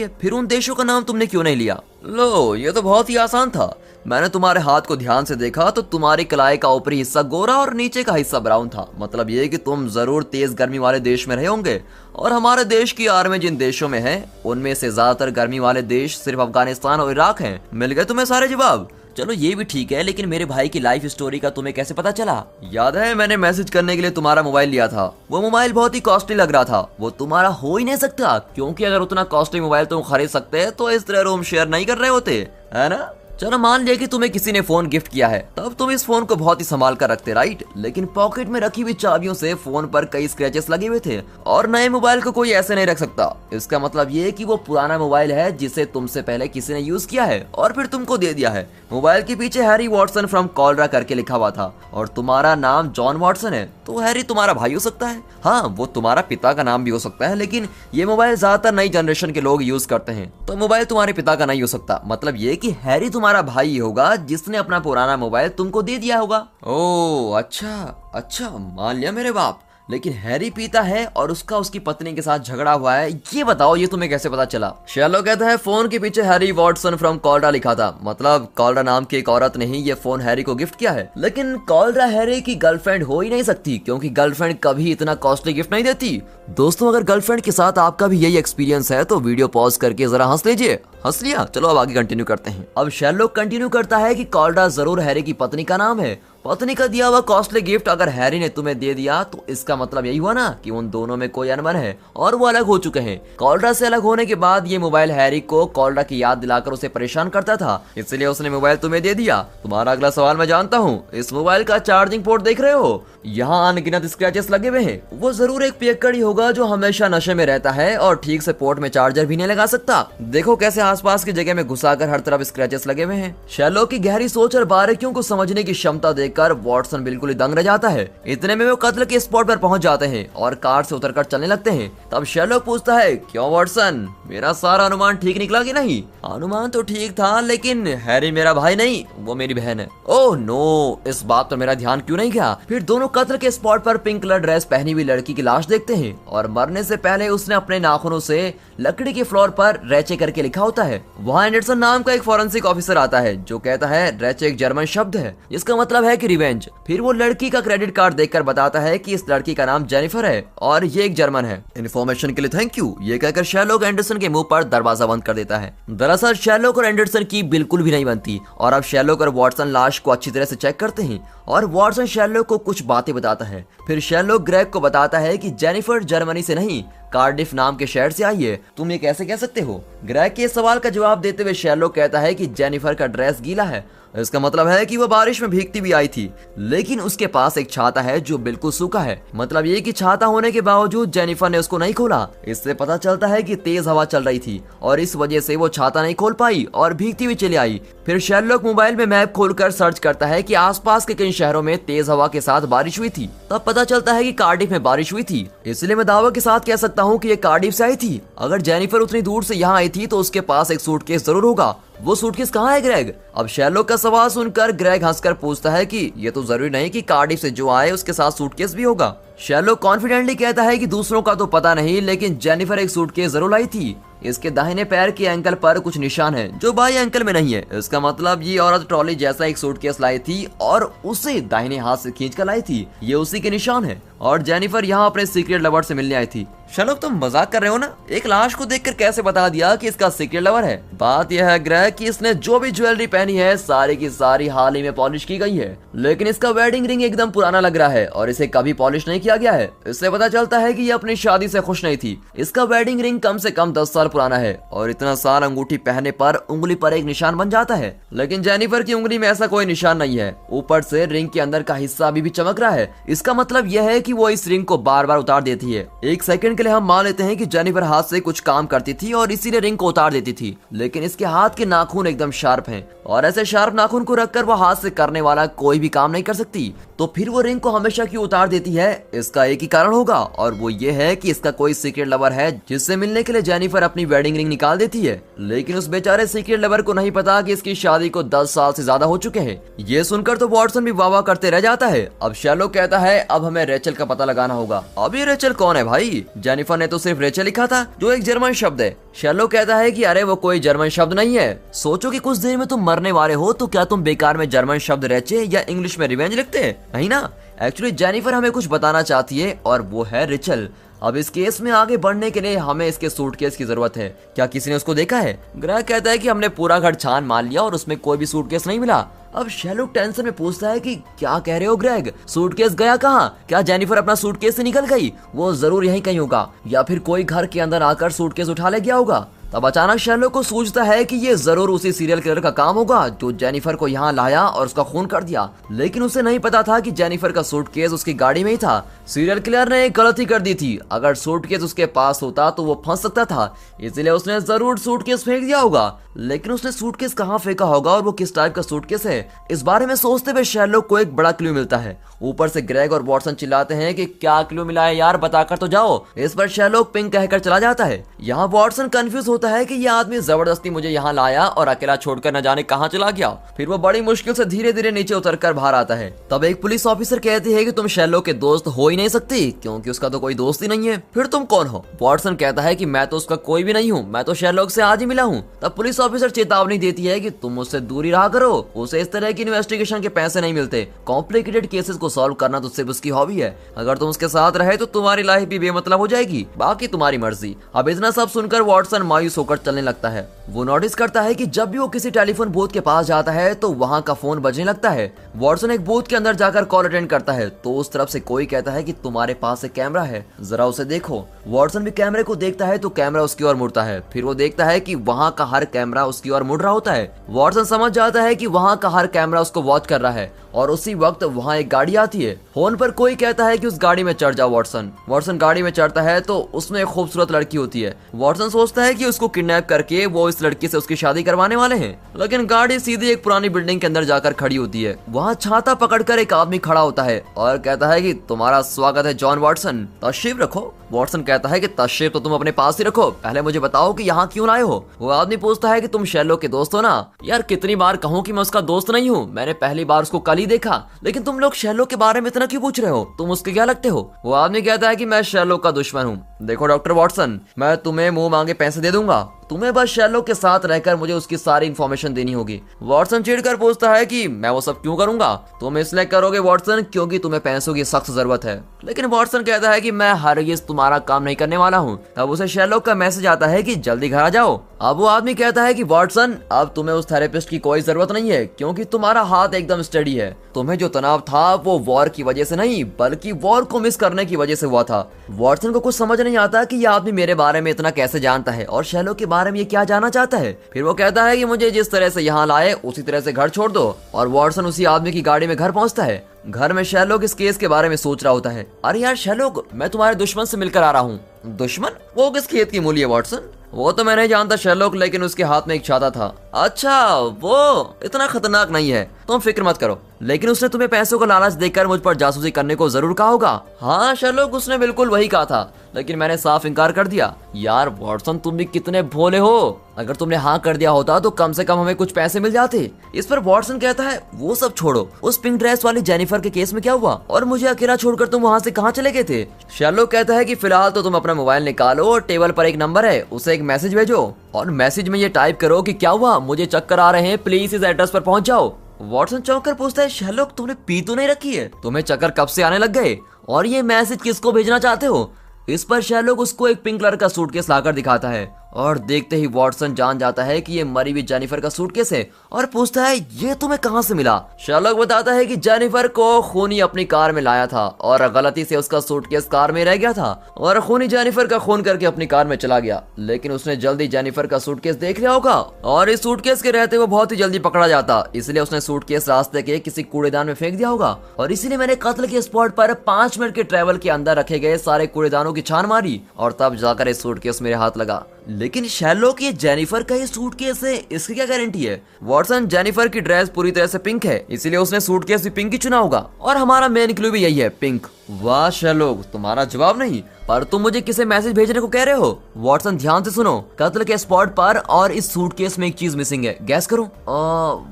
है, फिर उन देशों का नाम तुमने क्यों नहीं लिया? लो, ये तो बहुत ही आसान था। मैंने तुम्हारे हाथ को ध्यान से देखा तो तुम्हारी कलाई का ऊपरी हिस्सा गोरा और नीचे का हिस्सा ब्राउन था। मतलब ये कि तुम जरूर तेज गर्मी वाले देश में रहे होंगे, और हमारे देश की आर्मी जिन देशों में है उनमें से ज्यादातर गर्मी वाले देश सिर्फ अफगानिस्तान और इराक हैं। मिल गए तुम्हें सारे जवाब? चलो ये भी ठीक है, लेकिन मेरे भाई की लाइफ स्टोरी का तुम्हें कैसे पता चला? याद है मैंने मैसेज करने के लिए तुम्हारा मोबाइल लिया था। वो मोबाइल बहुत ही कॉस्टली लग रहा था। वो तुम्हारा हो ही नहीं सकता, क्योंकि अगर उतना कॉस्टली मोबाइल तुम खरीद सकते तो इस तरह रूम शेयर नहीं कर रहे होते, है ना? चलो मान लिया कि तुम्हें किसी ने फोन गिफ्ट किया है, तब तुम इस फोन को बहुत ही संभाल कर रखते, राइट? लेकिन पॉकेट में रखी हुई चाबियों से फोन पर कई स्क्रैचेस लगे हुए थे, और नए मोबाइल को कोई ऐसे नहीं रख सकता। इसका मतलब ये कि वो पुराना मोबाइल है जिसे तुमसे पहले किसी ने यूज किया है और फिर तुमको दे दिया है। मोबाइल के पीछे हैरी वॉटसन फ्रॉम कॉलरा करके लिखा हुआ था, और तुम्हारा नाम जॉन वॉटसन है, तो हैरी तुम्हारा भाई हो सकता है। हाँ, वो तुम्हारा पिता का नाम भी हो सकता है, लेकिन ये मोबाइल ज्यादातर नई जनरेशन के लोग यूज करते हैं, तो मोबाइल तुम्हारे पिता का नहीं हो सकता। मतलब ये कि हैरी तुम्हारा भाई होगा जिसने अपना पुराना मोबाइल तुमको दे दिया होगा। ओह अच्छा, मान लिया मेरे बाप। लेकिन हैरी पीता है और उसका उसकी पत्नी के साथ झगड़ा हुआ है, ये बताओ ये तुम्हें कैसे पता चला? शेरलॉक कहता है फोन के पीछे हैरी वॉटसन फ्रॉम कॉलरा लिखा था। मतलब कॉलरा नाम की एक औरत ने ही ये फोन हैरी को गिफ्ट किया है। लेकिन कॉलरा हैरी की गर्लफ्रेंड हो ही नहीं सकती, क्योंकि गर्लफ्रेंड कभी इतना कॉस्टली गिफ्ट नहीं देती। दोस्तों, अगर गर्लफ्रेंड के साथ आपका भी यही एक्सपीरियंस है तो वीडियो पॉज करके जरा हंस लीजिए। हंस लिया? चलो अब आगे कंटिन्यू करते हैं। अब शेरलॉक कंटिन्यू करता है कि कॉलरा जरूर हैरी की पत्नी का नाम है। पत्नी का दिया हुआ कॉस्टली गिफ्ट अगर हैरी ने तुम्हें दे दिया तो इसका मतलब यही हुआ ना कि उन दोनों में कोई अनबन है और वो अलग हो चुके हैं। कॉलरा से अलग होने के बाद ये मोबाइल हैरी को कॉलरा की याद दिलाकर उसे परेशान करता था, इसलिए उसने मोबाइल तुम्हें दे दिया। तुम्हारा अगला सवाल मैं जानता हूँ। इस मोबाइल का चार्जिंग पोर्ट देख रहे हो? यहाँ अनगिनत स्क्रैचेस लगे हुए हैं। वो जरूर एक पियक्कड़ ही होगा जो हमेशा नशे में रहता है और ठीक से पोर्ट में चार्जर भी नहीं लगा सकता। देखो कैसे आसपास की जगह में घुसाकर हर तरफ स्क्रैचेस लगे हुए हैं। शेरलॉक की गहरी सोच और बारीकियों को समझने की क्षमता देखकर वॉटसन बिल्कुल ही दंग रह जाता है। इतने में वो कत्ल के स्पॉट पर पहुंच जाते हैं और कार से उतरकर चलने लगते हैं। तब शेरलॉक पूछता है, क्यों वॉटसन, मेरा सारा अनुमान ठीक निकला कि नहीं? अनुमान तो ठीक था, लेकिन हैरी मेरा भाई नहीं, वो मेरी बहन है। ओह नो, इस बात पर मेरा ध्यान क्यों नहीं गया? फिर दोनों कत्ल के स्पॉट पर पिंक कलर ड्रेस पहनी हुई लड़की की लाश देखते हैं, और मरने से पहले उसने अपने नाखूनों से लकड़ी के फ्लोर पर रेचे करके लिखा होता है। वहाँ एंडरसन नाम का एक फॉरेंसिक ऑफिसर आता है जो कहता है रेचे एक जर्मन शब्द है, इसका मतलब है कि रिवेंज। फिर वो लड़की का क्रेडिट कार्ड देखकर बताता है कि इस लड़की का नाम जेनिफर है और ये एक जर्मन है। इन्फॉर्मेशन के लिए थैंक यू, ये कहकर शेरलॉक एंडरसन के मुंह पर दरवाजा बंद कर देता है। दरअसल शेरलॉक और एंडरसन की बिल्कुल भी नहीं बनती, और अब शेरलॉक और वॉटसन लाश को अच्छी तरह से चेक करते हैं, और वॉटसन शेरलॉक को कुछ बातें बताता है। फिर शेरलॉक ग्रेग को बताता है कि जेनिफर जर्मनी से नहीं, कार्डिफ नाम के शहर से आई है। तुम ये कैसे कह सकते हो? ग्रेग के सवाल का जवाब देते हुए शेरलॉक कहता है कि जेनिफर का ड्रेस गीला है, इसका मतलब है कि वो बारिश में भीगती भी आई थी, लेकिन उसके पास एक छाता है जो बिल्कुल सूखा है। मतलब ये कि छाता होने के बावजूद जेनिफर ने उसको नहीं खोला। इससे पता चलता है कि तेज हवा चल रही थी और इस वजह से वो छाता नहीं खोल पाई और भीगती हुई चली आई। फिर शेरलॉक मोबाइल में मैप खोलकर सर्च करता है कि आसपास के किन शहरों में तेज हवा के साथ बारिश हुई थी। तब पता चलता है कि कार्डिफ में बारिश हुई थी, इसलिए मैं दावा के साथ कह सकता हूँ कि ये कार्डिफ से आई थी। अगर जेनिफर उतनी दूर से यहाँ आई थी तो उसके पास एक सूटकेस जरूर होगा। वो सूटकेस कहाँ है ग्रेग? अब शेरलॉक का सवाल सुनकर ग्रेग हंसकर पूछता है कि ये तो जरूरी नहीं कि कार्डिफ से जो आए उसके साथ सूटकेस भी होगा। शेरलॉक कॉन्फिडेंटली कहता है कि दूसरों का तो पता नहीं, लेकिन जेनिफर एक सूटकेस जरूर लाई थी। इसके दाहिने पैर के एंकल पर कुछ निशान है जो बाएं एंकल में नहीं है। इसका मतलब ये औरत ट्रॉली जैसा एक सूटकेस लाई थी और उसे दाहिने हाथ से खींचकर लाई थी। ये उसी के निशान है, और जेनिफर यहाँ अपने सीक्रेट लवर से मिलने आई थी। शेरलॉक, तुम मजाक कर रहे हो ना? एक लाश को देखकर कैसे बता दिया कि इसका सीक्रेट लवर है? बात यह है ग्रेग कि इसने जो भी ज्वेलरी पहनी है सारी की सारी हाल ही में पॉलिश की गई है, लेकिन इसका वेडिंग रिंग एकदम पुराना लग रहा है और इसे कभी पॉलिश नहीं किया गया है। इससे पता चलता है कि ये अपनी शादी से खुश नहीं थी। इसका वेडिंग रिंग कम से कम 10 साल पुराना है और इतना साल अंगूठी पहनने पर उंगली पर एक निशान बन जाता है, लेकिन जेनिफर की उंगली में ऐसा कोई निशान नहीं है। ऊपर से रिंग के अंदर का हिस्सा अभी भी चमक रहा है। इसका मतलब यह है कि वो इस रिंग को बार बार उतार देती है। एक सेकंड के लिए हम मान लेते हैं कि जेनिफर हाथ से कुछ काम करती थी और इसीलिए रिंग को उतार देती थी, लेकिन लेकिन इसके हाथ के नाखून एकदम शार्प हैं और ऐसे शार्प नाखून को रखकर वो हाथ से करने वाला कोई भी काम नहीं कर सकती। तो फिर वो रिंग को हमेशा क्यों उतार देती है? इसका एक ही कारण होगा और वो ये है कि इसका कोई सीक्रेट लवर है जिससे मिलने के लिए जेनिफर अपनी वेडिंग रिंग निकाल देती है। लेकिन उस बेचारे सीक्रेट लवर को नहीं पता कि इसकी शादी को 10 साल से ज्यादा हो चुके हैं। ये सुनकर तो वॉटसन भी वाह करते रह जाता है। अब शेरलॉक कहता है अब हमें रेचल का पता लगाना होगा। अब ये रेचल कौन है भाई? जेनिफर ने तो सिर्फ रेचल लिखा था जो एक जर्मन शब्द है। शेरलॉक कहता है कि अरे वो कोई जर्मन शब्द नहीं है। सोचो कि कुछ देर में तुम मरने वाले हो तो क्या तुम बेकार में जर्मन शब्द रेचे या इंग्लिश में रिवेंज लिखते हैं? नहीं ना। एक्चुअली जेनिफर हमें कुछ बताना चाहती है और वो है रेचल। अब इस केस में आगे बढ़ने के लिए हमें इसके सूटकेस की जरूरत है। क्या किसी ने उसको देखा है? ग्रेग कहता है कि हमने पूरा घर छान मार लिया और उसमें कोई भी सूटकेस नहीं मिला। अब शेरलॉक टेंशन में पूछता है कि क्या कह रहे हो ग्रेग? सूटकेस गया कहाँ? क्या जेनिफर अपना सूटकेस से निकल गई? वो जरूर यहीं कहीं होगा या फिर कोई घर के अंदर आकर सूटकेस उठा ले गया होगा। तब अचानक शेरलॉक को सूझता है कि ये जरूर उसी सीरियल किलर का काम होगा जो जेनिफर को यहाँ लाया और उसका खून कर दिया। लेकिन उसे नहीं पता था कि जेनिफर का सूटकेस उसकी गाड़ी में ही था। सीरियल किलर ने एक गलती कर दी थी। अगर सूटकेस उसके पास होता तो वो फंस सकता था, इसलिए उसने जरूर सूटकेस फेंक दिया होगा। लेकिन उसने सूटकेस कहाँ फेंका होगा और वो किस टाइप का सूटकेस है, इस बारे में सोचते हुए शेरलॉक को एक बड़ा क्लू मिलता है। ऊपर से ग्रेग और वॉटसन चिल्लाते हैं कि क्या क्लू मिला है यार, बताकर तो जाओ। इस पर शेरलॉक पिंक कहकर चला जाता है। यहाँ वॉटसन कंफ्यूज होता है कि यह आदमी जबरदस्ती मुझे यहाँ लाया और अकेला छोड़कर न जाने कहाँ चला गया। फिर वो बड़ी मुश्किल से धीरे धीरे नीचे उतरकर बाहर आता है। तब एक पुलिस ऑफिसर कहती है कि तुम शेरलॉक के दोस्त हो ही नहीं सकती क्योंकि उसका तो कोई दोस्त ही नहीं है। फिर तुम कौन हो? वॉटसन कहता है कि मैं तो उसका कोई भी नहीं हूँ, मैं तो शेरलॉक से आज ही मिला हूँ। तब पुलिस ऑफिसर चेतावनी देती है कि तुम उससे दूरी रहा करो, उसे इस तरह की इन्वेस्टिगेशन के पैसे नहीं मिलते। कॉम्प्लिकेटेड केसेस को सॉल्व करना तो सिर्फ उसकी हॉबी है। अगर तुम उसके साथ रहे तो तुम्हारी लाइफ भी बेमतलब हो जाएगी, बाकी तुम्हारी मर्जी। अब इतना सब सुनकर वॉटसन मायूस होकर चलने लगता है। वो नोटिस करता है कि जब भी वो किसी टेलीफोन बूथ के पास जाता है तो वहाँ का फोन बजने लगता है। वॉटसन एक बूथ के अंदर जाकर कॉल अटेंड करता है तो उस तरफ से कोई कहता है कि तुम्हारे पास एक कैमरा है, जरा उसे देखो। वॉटसन भी कैमरे को देखता है तो कैमरा उसकी ओर मुड़ता है। फिर वो देखता है कि वहाँ का हर कैमरा उसकी ओर मुड़ रहा होता है। वॉटसन समझ जाता है कि वहाँ का हर कैमरा उसको वॉच कर रहा है और उसी वक्त वहाँ एक गाड़ी आती है। फोन पर कोई कहता है कि उस गाड़ी में चढ़ जाओ वॉटसन। वॉटसन गाड़ी में चढ़ता है तो उसमें एक खूबसूरत लड़की होती है। वॉटसन सोचता है कि उसको किडनैप करके वो इस लड़की से उसकी शादी करवाने वाले हैं, लेकिन गाड़ी सीधे एक पुरानी बिल्डिंग के अंदर जाकर खड़ी होती है। वहाँ छाता पकड़कर एक आदमी खड़ा होता है और कहता है कि तुम्हारा स्वागत है जॉन वॉटसन, तशरीफ रखो। वॉटसन कहता है कि तशरीफ तो तुम अपने पास ही रखो, पहले मुझे बताओ कि यहाँ क्यों आए हो। वो आदमी पूछता है कि तुम शेरलॉक के दोस्त हो ना? यार कितनी बार कहूँ कि मैं उसका दोस्त नहीं हूँ, मैंने पहली बार उसको कल ही देखा, लेकिन तुम लोग शेरलॉक के बारे में इतना क्यों पूछ रहे हो? तुम उसके क्या लगते हो? वो आदमी कहता है कि मैं शेरलॉक का दुश्मन हूँ। देखो डॉक्टर वॉटसन, मैं तुम्हें मुंह मांगे पैसे दे दूंगा, तुम्हें बस शेरलॉक के साथ रहकर मुझे उसकी सारी इन्फॉर्मेशन देनी होगी। वॉटसन चिढ़कर पूछता है कि मैं वो सब क्यों करूंगा? तुम इसलिए करोगे वॉटसन क्योंकि तुम्हें पैसों की सख्त जरूरत है। लेकिन वॉटसन कहता है कि मैं हरगिज़ तुम्हारा काम नहीं करने वाला हूँ। तब उसे शेरलॉक का मैसेज आता है कि जल्दी घर आ जाओ। अब वो आदमी कहता है कि वॉटसन, अब तुम्हें उस थेरेपिस्ट की कोई जरूरत नहीं है क्योंकि तुम्हारा हाथ एकदम स्टडी है। तुम्हें जो तनाव था वो वॉर की वजह से नहीं बल्कि वॉर को मिस करने की वजह से हुआ था। वॉटसन को कुछ समझ नहीं आता कि यह आदमी मेरे बारे में इतना कैसे जानता है और शेरलॉक के बारे में ये क्या जानना चाहता है। फिर वो कहता है कि मुझे जिस तरह से यहाँ लाए उसी तरह से घर छोड़ दो और वॉटसन उसी आदमी की गाड़ी में घर पहुंचता है। घर में शेरलॉक इस केस के बारे में सोच रहा होता है। अरे यार शेरलॉक, मैं तुम्हारे दुश्मन से मिलकर आ रहा हूँ। दुश्मन? वो किस खेत की मूली है वॉटसन? वो तो मैं नहीं जानता शेरलॉक, लेकिन उसके हाथ में एक छाता था। अच्छा, वो इतना खतरनाक नहीं है, तुम फिक्र मत करो। लेकिन उसने तुम्हें पैसों का लालच देकर मुझ पर जासूसी करने को जरूर कहा होगा। हाँ शेरलॉक, उसने बिल्कुल वही कहा था, लेकिन मैंने साफ इनकार कर दिया। यार वॉटसन, तुम भी कितने भोले हो। अगर तुमने हाँ कर दिया होता तो कम से कम हमें कुछ पैसे मिल जाते। इस पर वॉटसन कहता है वो सब छोड़ो, उस पिंक ड्रेस वाली जेनिफर के केस में क्या हुआ और मुझे अकेला छोड़कर तुम वहाँ से कहाँ चले गए थे? शेरलॉक कहता है कि फिलहाल तो तुम अपना मोबाइल निकालो और टेबल पर एक नंबर है, उसे एक मैसेज भेजो और मैसेज में ये टाइप करो कि क्या हुआ, मुझे चक्कर आ रहे हैं, प्लीज इस एड्रेस पर पहुंच जाओ। वॉटसन चौंक कर पूछता है शेरलॉक, तुमने पी तो नहीं रखी है? तुम्हें चक्कर कब से आने लग गए और ये मैसेज किसको भेजना चाहते हो? इस पर शेरलॉक उसको एक पिंक कलर का सूटकेस लाकर दिखाता है और देखते ही वॉटसन जान जाता है कि ये मरी हुई जेनिफर का सूटकेस है और पूछता है ये तुम्हें कहां से मिला? शेरलॉक बताता है कि जेनिफर को खूनी अपनी कार में लाया था और गलती से उसका सूटकेस कार में रह गया था और खूनी जेनिफर का खून करके अपनी कार में चला गया। लेकिन उसने जल्दी जेनिफर का सूटकेस देख लिया होगा और इस सूटकेस के रहते वो बहुत ही जल्दी पकड़ा जाता, इसलिए उसने सूटकेस रास्ते के किसी कूड़ेदान में फेंक दिया होगा और इसीलिए मैंने कत्ल के स्पॉट पर 5 मिनट के ट्रेवल के अंदर रखे गए सारे कूड़ेदानों की छान मारी और तब जाकर इस सूटकेस मेरे हाथ लगा। लेकिन शैरलॉक ये जेनिफर का ही सूटकेस है, इसकी क्या गारंटी है? वॉटसन, जेनिफर की ड्रेस पूरी तरह से पिंक है, इसीलिए उसने सूटकेस भी पिंक ही चुना होगा और हमारा मेन क्लू भी यही है, पिंक। वाह शैरलॉक, तुम्हारा जवाब नहीं, पर तुम मुझे किसे मैसेज भेजने को कह रहे हो? वॉटसन ध्यान से सुनो, कत्ल के स्पॉट पर और इस सूटकेस में एक चीज मिसिंग है, गैस करो।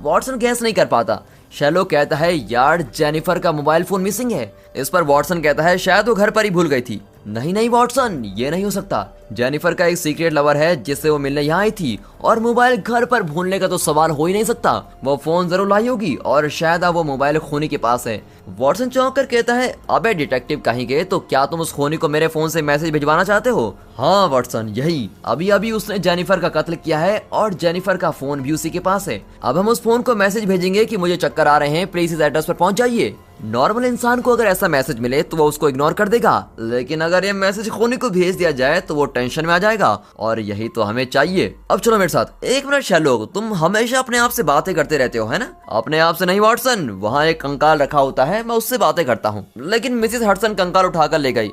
वॉटसन गैस नहीं कर पाता। शैरलॉक कहता है यार जेनिफर का मोबाइल फोन मिसिंग है। इस पर वॉटसन कहता है शायद वो घर पर ही भूल गई थी। नहीं नहीं वॉटसन, ये नहीं हो सकता। जेनिफर का एक सीक्रेट लवर है जिससे वो मिलने यहाँ आई थी और मोबाइल घर पर भूलने का तो सवाल हो ही नहीं सकता। वो फोन जरूर लाई होगी और शायद अब वो मोबाइल खूनी के पास है। वॉटसन चौंक कर कहता है अबे डिटेक्टिव कहीं गए, तो क्या तुम उस खूनी को मेरे फोन से मैसेज भिजवाना चाहते हो? हाँ वॉटसन, यही, अभी अभी उसने जेनिफर का कत्ल किया है और जेनिफर का फोन भी उसी के पास है। अब हम उस फोन को मैसेज भेजेंगे कि मुझे चक्कर आ रहे हैं, प्लीज इस एड्रेस पर पहुंच जाइए। नॉर्मल इंसान को अगर ऐसा मैसेज मिले तो वो उसको इग्नोर कर देगा, लेकिन अगर ये मैसेज खूनी को भेज दिया जाए तो वो टेंशन में आ जाएगा और यही तो हमें चाहिए। अब चलो मेरे साथ। एक मिनट शैरलॉक, तुम हमेशा अपने आप से बातें करते रहते हो है ना? अपने आप से नहीं वॉटसन, वहाँ एक कंकाल रखा होता है, मैं उससे बातें करता हूँ। लेकिन मिसेस हडसन कंकाल उठाकर ले गई।